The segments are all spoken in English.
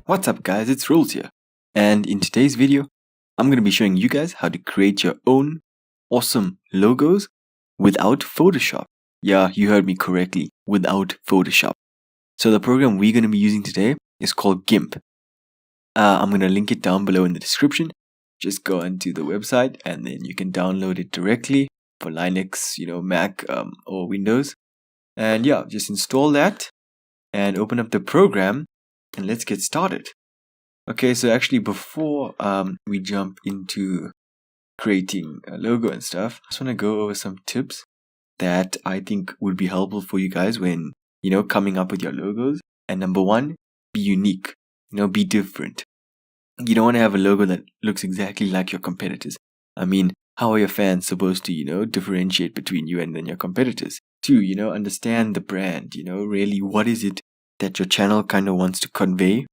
What's up guys, it's Rolls here, and in today's video I'm going to be showing you guys how to create your own awesome logos without Photoshop. Yeah, you heard me correctly, without Photoshop. So the program we're going to be using today is called Gimp. I'm going to link it down below in the description. Just go into the website and then you can download it directly for Linux, Mac or Windows. And yeah, just install that and open up the program and let's get started. Okay, so actually before we jump into creating a logo and stuff, I just want to go over some tips that I think would be helpful for you guys when, coming up with your logos. And number one, be unique, be different. You don't want to have a logo that looks exactly like your competitors. I mean, how are your fans supposed to, differentiate between you and then your competitors? Two, understand the brand, really what is it that your channel kind of wants to convey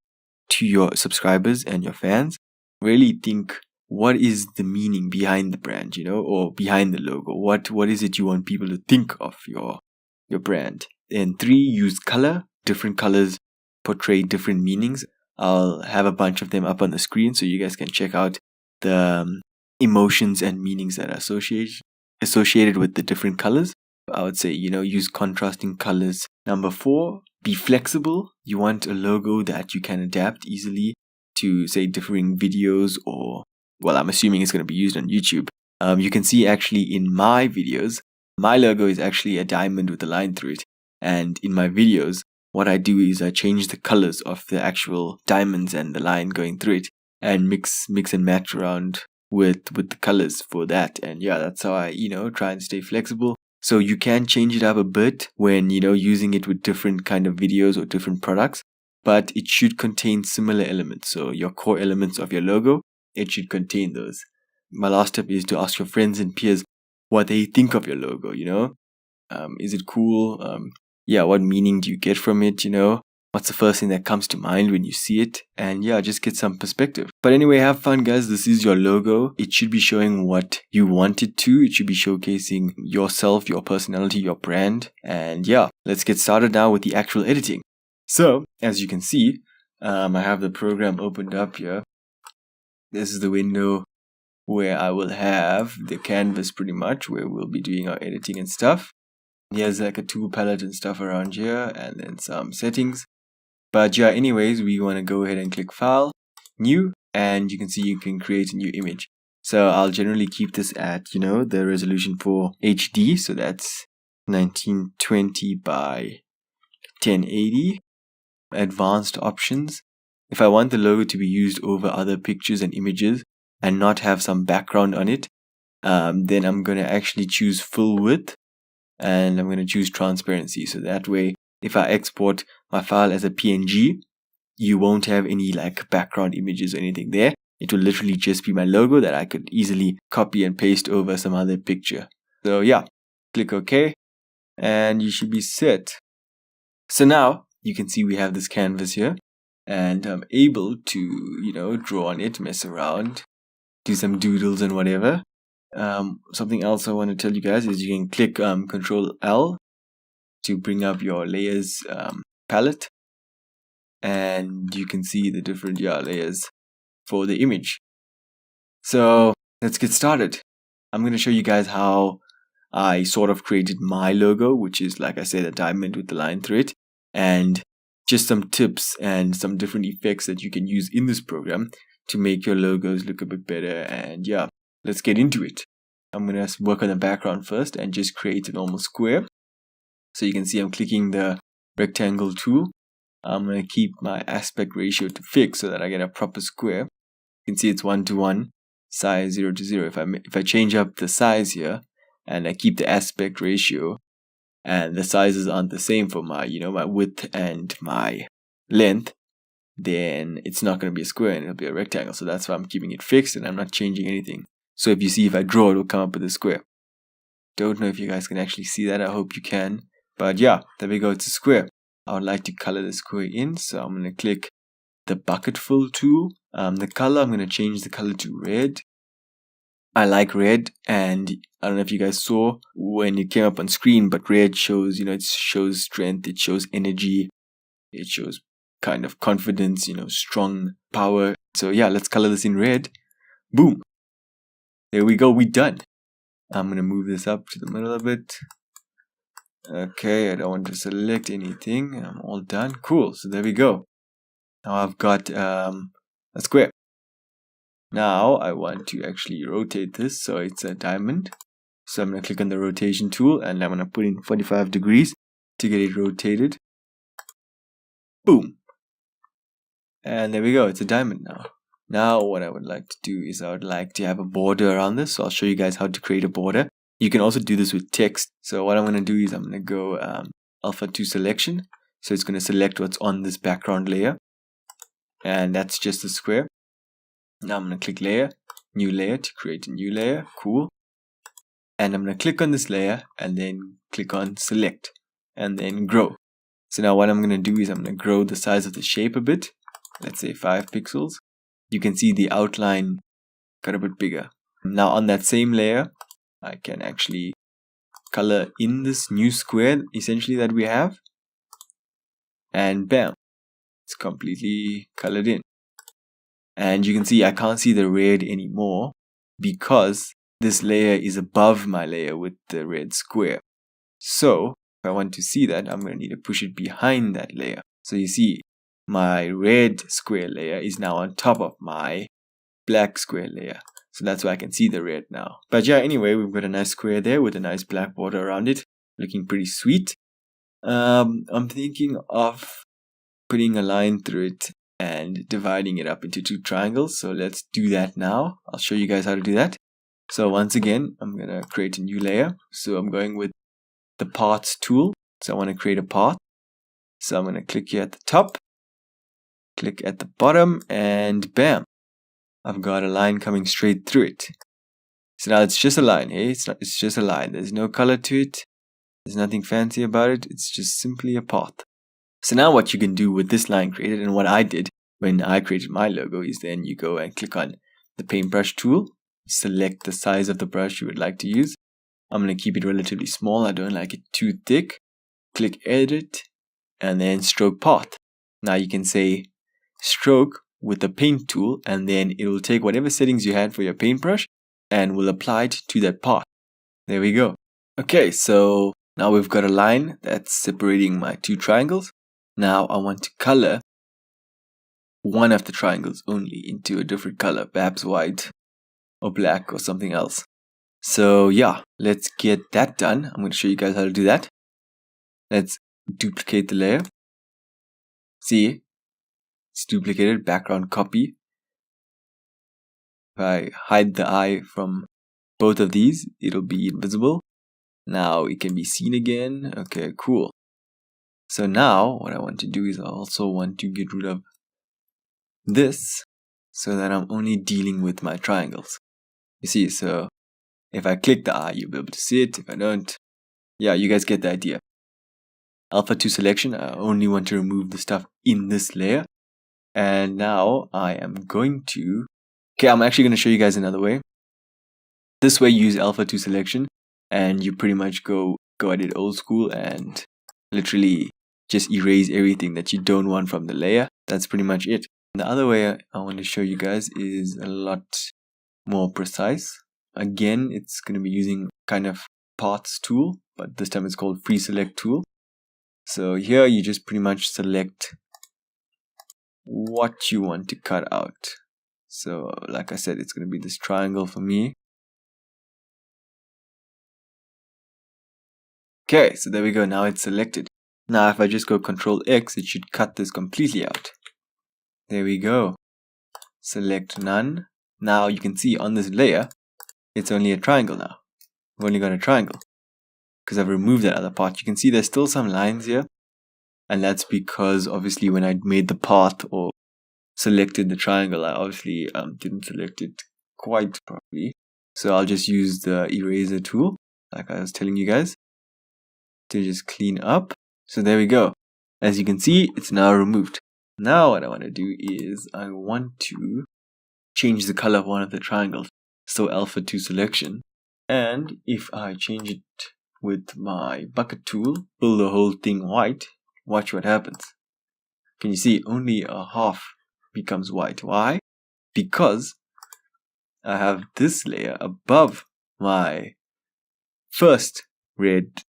to your subscribers and your fans. Really think, what is the meaning behind the brand, or behind the logo? What is it you want people to think of your brand? And three, use color. Different colors portray different meanings. I'll have a bunch of them up on the screen so you guys can check out the emotions and meanings that are associated with the different colors. I would say, use contrasting colors. Number four, be flexible. You want a logo that you can adapt easily to, say, differing videos or, well, I'm assuming it's going to be used on YouTube. You can see actually in my videos, my logo is actually a diamond with a line through it. And in my videos, what I do is I change the colors of the actual diamonds and the line going through it and mix and match around with the colors for that. And yeah, that's how I, try and stay flexible. So you can change it up a bit when, using it with different kind of videos or different products, but it should contain similar elements. So your core elements of your logo, it should contain those. My last tip is to ask your friends and peers what they think of your logo, is it cool? What meaning do you get from it, What's the first thing that comes to mind when you see it? And yeah, just get some perspective. But anyway, have fun guys. This is your logo. It should be showing what you want it to. It should be showcasing yourself, your personality, your brand. And yeah, let's get started now with the actual editing. So, as you can see, I have the program opened up here. This is the window where I will have the canvas pretty much, where we'll be doing our editing and stuff. Here's like a tool palette and stuff around here, and then some settings. But yeah, anyways, we want to go ahead and click File, New, and you can see you can create a new image. So I'll generally keep this at, the resolution for HD, so that's 1920 by 1080. Advanced options. If I want the logo to be used over other pictures and images and not have some background on it, then I'm going to actually choose full width, and I'm going to choose transparency. So that way, if I export my file as a PNG, you won't have any like background images or anything there. It will literally just be my logo that I could easily copy and paste over some other picture. So yeah, click OK, and you should be set. So now you can see we have this canvas here, and I'm able to, draw on it, mess around, do some doodles and whatever. Something else I want to tell you guys is you can click Control L to bring up your layers palette, and you can see the different layers for the image. So let's get started. I'm going to show you guys how I sort of created my logo, which is, like I said, a diamond with the line through it, and just some tips and some different effects that you can use in this program to make your logos look a bit better. And yeah, let's get into it. I'm going to work on the background first and just create a normal square. So you can see I'm clicking the rectangle tool. I'm going to keep my aspect ratio to fixed so that I get a proper square. You can see it's 1:1, size 0:0. If I change up the size here and I keep the aspect ratio and the sizes aren't the same for my, my width and my length, then it's not going to be a square and it'll be a rectangle. So that's why I'm keeping it fixed and I'm not changing anything. So if you see, if I draw, it will come up with a square. Don't know if you guys can actually see that. I hope you can. But yeah, there we go. It's a square. I would like to color the square in. So I'm going to click the bucket fill tool. The color, I'm going to change the color to red. I like red, and I don't know if you guys saw when it came up on screen, but red shows, it shows strength, it shows energy, it shows kind of confidence, strong power. So yeah, let's color this in red. Boom. There we go, we're done. I'm going to move this up to the middle a bit. Okay, I don't want to select anything. I'm all done. Cool, so there we go. Now I've got a square. Now I want to actually rotate this so it's a diamond. So I'm going to click on the rotation tool and I'm going to put in 45 degrees to get it rotated. Boom. And there we go, it's a diamond now. Now what I would like to do is I would like to have a border around this. So I'll show you guys how to create a border. You can also do this with text. So what I'm going to do is I'm going to go alpha 2 selection. So it's going to select what's on this background layer. And that's just a square. Now I'm going to click layer, new layer to create a new layer. Cool. And I'm going to click on this layer and then click on select and then grow. So now what I'm going to do is I'm going to grow the size of the shape a bit. Let's say 5 pixels. You can see the outline got a bit bigger. Now on that same layer, I can actually color in this new square essentially that we have. And bam, it's completely colored in. And you can see I can't see the red anymore because this layer is above my layer with the red square. So if I want to see that, I'm going to need to push it behind that layer. So you see my red square layer is now on top of my black square layer. So that's why I can see the red now. But yeah, anyway, we've got a nice square there with a nice black border around it. Looking pretty sweet. I'm thinking of putting a line through it and dividing it up into 2 triangles. So let's do that now. I'll show you guys how to do that. So once again, I'm going to create a new layer. So I'm going with the paths tool. So I want to create a path. So I'm going to click here at the top, click at the bottom, and bam, I've got a line coming straight through it. So now it's just a line, hey? It's just a line. There's no color to it. There's nothing fancy about it. It's just simply a path. So now what you can do with this line created, and what I did when I created my logo, is then you go and click on the paintbrush tool, select the size of the brush you would like to use. I'm going to keep it relatively small. I don't like it too thick. Click edit and then stroke path. Now you can say stroke with the paint tool and then it will take whatever settings you had for your paintbrush and will apply it to that path. There we go. Okay, so now we've got a line that's separating my 2 triangles. Now I want to color one of the triangles only into a different color, perhaps white or black or something else. So yeah, let's get that done. I'm going to show you guys how to do that. Let's duplicate the layer. See, it's duplicated, background copy. If I hide the eye from both of these, it'll be invisible. Now it can be seen again. Okay, cool. So now what I want to do is I also want to get rid of this so that I'm only dealing with my triangles. You see, so if I click the eye, you'll be able to see it. If I don't, yeah, you guys get the idea. Alpha 2 selection, I only want to remove the stuff in this layer. And now I am going to, I'm actually going to show you guys another way. This way you use alpha 2 selection and you pretty much go at it old school and literally just erase everything that you don't want from the layer. That's pretty much it. The other way I want to show you guys is a lot more precise. Again, it's going to be using kind of paths tool, but this time it's called free select tool. So here you just pretty much select what you want to cut out. So like I said, it's going to be this triangle for me. Okay, so there we go. Now it's selected. Now if I just go Control X, it should cut this completely out. There we go. Select none. Now you can see on this layer, it's only a triangle now. I've only got a triangle because I've removed that other part. You can see there's still some lines here. And that's because obviously when I made the path or selected the triangle, I obviously didn't select it quite properly. So I'll just use the eraser tool, like I was telling you guys, to just clean up. So there we go. As you can see, it's now removed. Now what I want to do is I want to change the color of one of the triangles. So alpha 2 selection. And if I change it with my bucket tool, fill the whole thing white, watch what happens. can you see only a half becomes white? Why? Because I have this layer above my first red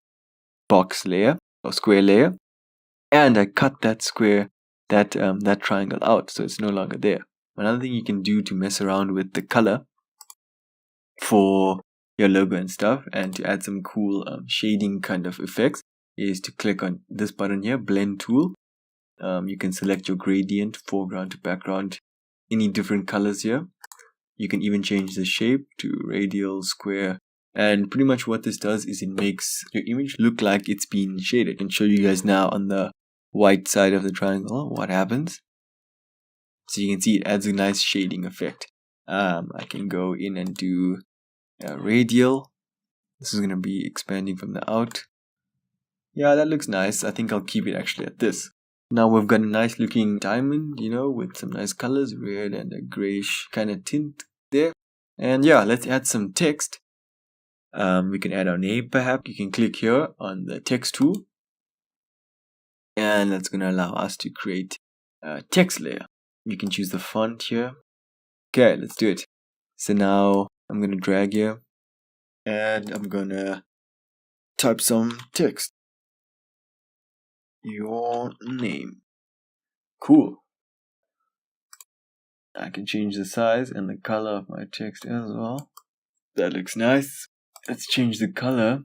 box layer or square layer, and I cut that that triangle out, so it's no longer there. Another thing you can do to mess around with the color for your logo and stuff, and to add some cool shading kind of effects, is to click on this button here, blend tool. You can select your gradient, foreground to background, any different colors here. You can even change the shape to radial, square, and pretty much what this does is it makes your image look like it's been shaded. I can show you guys now on the white side of the triangle what happens. So you can see it adds a nice shading effect. I can go in and do radial. This is going to be expanding from the out. Yeah, that looks nice. I think I'll keep it actually at this. Now we've got a nice looking diamond, with some nice colors, red and a grayish kind of tint there. And yeah, let's add some text. We can add our name perhaps. You can click here on the text tool, and that's going to allow us to create a text layer. You can choose the font here. Okay, let's do it. So now I'm going to drag here, and I'm going to type some text. Your name. Cool. I can change the size and the color of my text as well. That looks nice. Let's change the color.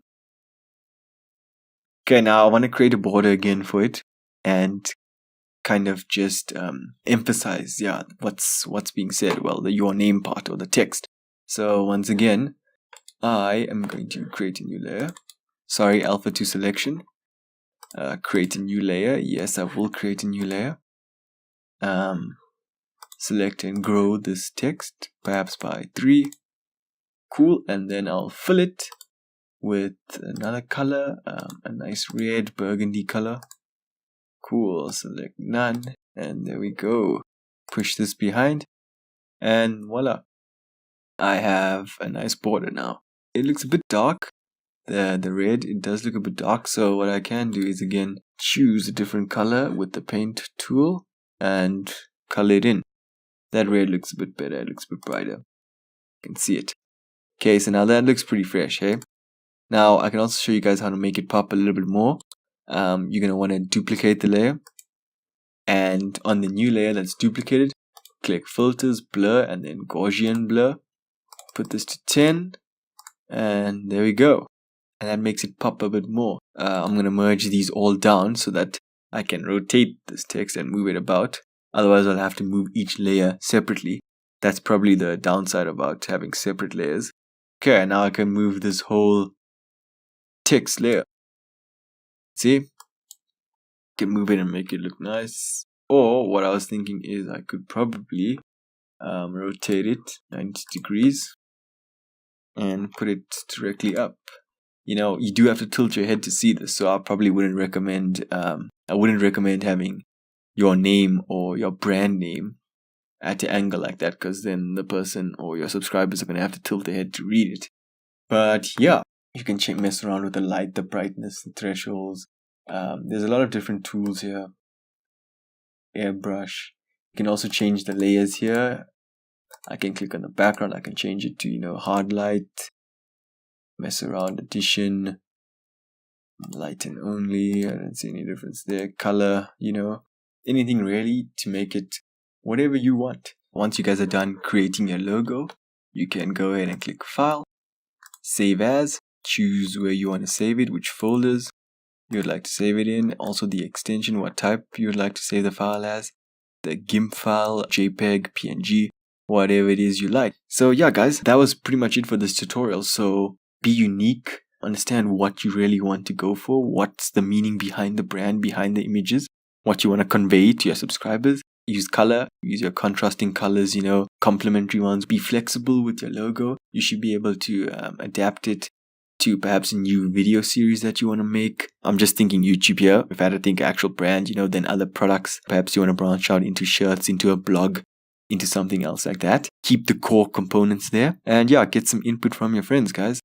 Okay, now I want to create a border again for it and kind of just emphasize what's being said. Well, the your name part or the text. So once again, I am going to create a new layer. Sorry, alpha to selection. Create a new layer. Yes, I will create a new layer. Select and grow this text, perhaps by 3. Cool, and then I'll fill it with another color, a nice red burgundy color. Cool, select none, and there we go. Push this behind, and voila. I have a nice border now. It looks a bit dark. The red, it does look a bit dark, so what I can do is again choose a different color with the paint tool and color it in. That red looks a bit better, it looks a bit brighter. You can see it. Okay, so now that looks pretty fresh, hey? Now I can also show you guys how to make it pop a little bit more. You're going to want to duplicate the layer, and on the new layer that's duplicated, click filters, blur, and then Gaussian blur. Put this to 10, and there we go. And that makes it pop a bit more. I'm going to merge these all down so that I can rotate this text and move it about. Otherwise I'll have to move each layer separately. That's probably the downside about having separate layers. Okay, now I can move this whole text layer. See? Can move it and make it look nice. Or what I was thinking is I could probably rotate it 90 degrees and put it directly up. You do have to tilt your head to see this, so I probably wouldn't recommend having your name or your brand name at an angle like that, because then the person or your subscribers are going to have to tilt their head to read it. But yeah, you can mess around with the light, the brightness, the thresholds. There's a lot of different tools here. Airbrush. You can also change the layers here. I can click on the background. I can change it to, hard light. Mess around, addition, lighten only. I don't see any difference there. Color, anything really to make it whatever you want. Once you guys are done creating your logo, you can go ahead and click File, Save As, choose where you want to save it, which folders you would like to save it in, also the extension, what type you would like to save the file as, the Gimp file, JPEG, PNG, whatever it is you like. So yeah guys, that was pretty much it for this tutorial. So be unique, understand what you really want to go for, what's the meaning behind the brand, behind the images, what you want to convey to your subscribers. Use color, use your contrasting colors, complementary ones. Be flexible with your logo. You should be able to adapt it to perhaps a new video series that you want to make. I'm just thinking YouTube here. If I had to think actual brand, then other products. Perhaps you want to branch out into shirts, into a blog, into something else like that. Keep the core components there. And yeah, get some input from your friends, guys.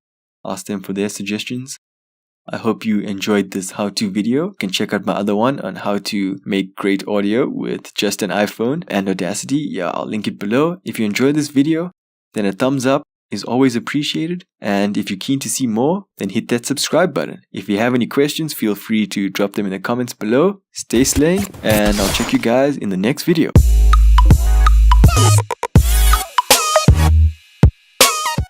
Ask them for their suggestions. I hope you enjoyed this how-to video. You can check out my other one on how to make great audio with just an iPhone and Audacity. Yeah, I'll link it below. If you enjoyed this video, then a thumbs up is always appreciated. And if you're keen to see more, then hit that subscribe button. If you have any questions, feel free to drop them in the comments below. Stay slaying, and I'll check you guys in the next video.